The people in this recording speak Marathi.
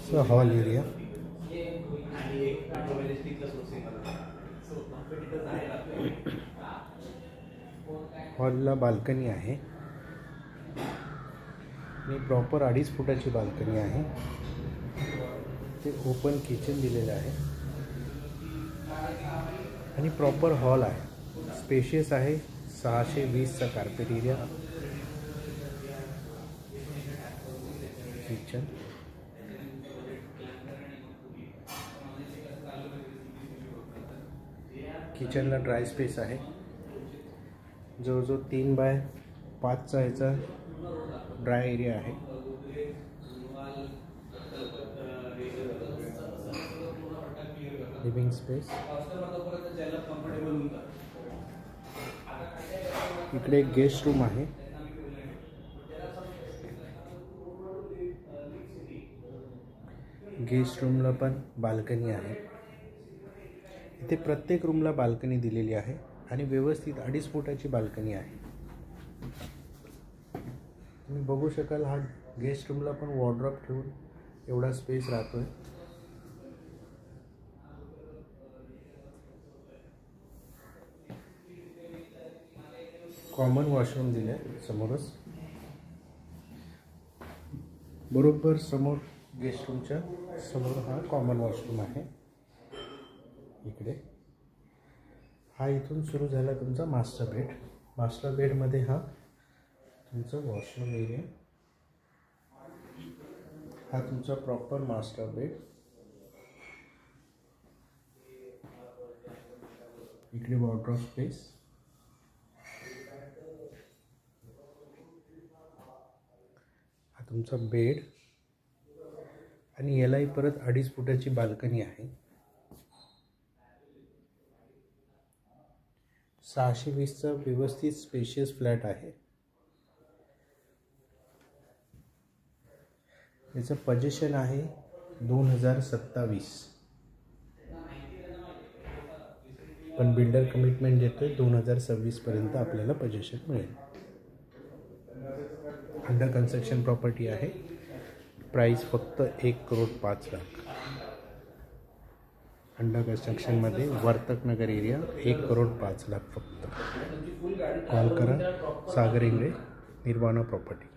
So hall area. हॉलला बाल्कनी आहे आणि प्रॉपर 2.5 फुटाची बाल्कनी आहे. ते ओपन किचन दिलेलं आहे आणि प्रॉपर हॉल आहे. स्पेशियस आहे. 620 चा कार्पेट एरिया. किचन किचनला ड्राय स्पेस आहे. जवळजवळ 3x5 चा ह्याचा ड्राय एरिया आहे. Living space. इकडे एक गेस्ट रूम आहे. गेस्ट रूमला पण बाल्कनी आहे. इथे प्रत्येक रूमला बाल्कनी दिलेली आहे आणि व्यवस्थित 2.5 फुटाची बाल्कनी आहे. तुम्ही बघू शकाल हा गेस्ट रूमला पण वॉर्डरोब ठेवून एवढा स्पेस राहतोय. कॉमन वॉशरूम दिले समोरच. बरोबर समोर गेस्ट रूमच्या समोर हा कॉमन वॉशरूम आहे. इकडे हा इथून सुरू झाला तुमचा मास्टर बेड. मास्टर बेडमध्ये हा तुमचा वॉशरूम एरिया. हा तुमचा प्रॉपर मास्टर बेड. इकडे वॉर्डरोब स्पेस. हा तुमचा बेड आणि यालाही परत 2.5 फुटाची बाल्कनी आहे. 620 चा व्यवस्थित स्पेशियस फ्लॅट आहे. याचं पोझिशन आहे 2027. पण बिल्डर कमिटमेंट देतोय 2026 पर्यंत आपल्याला पोझिशन मिळेल. अंडर कन्स्ट्रक्शन प्रॉपर्टी आहे. प्राइस फक्त 1,05,00,000. अंडर कन्स्ट्रक्शनमध्ये वर्तक नगर एरिया 1,05,00,000 फक्त. कॉल करा. सागर इंगळे, निर्वाणा प्रॉपर्टी.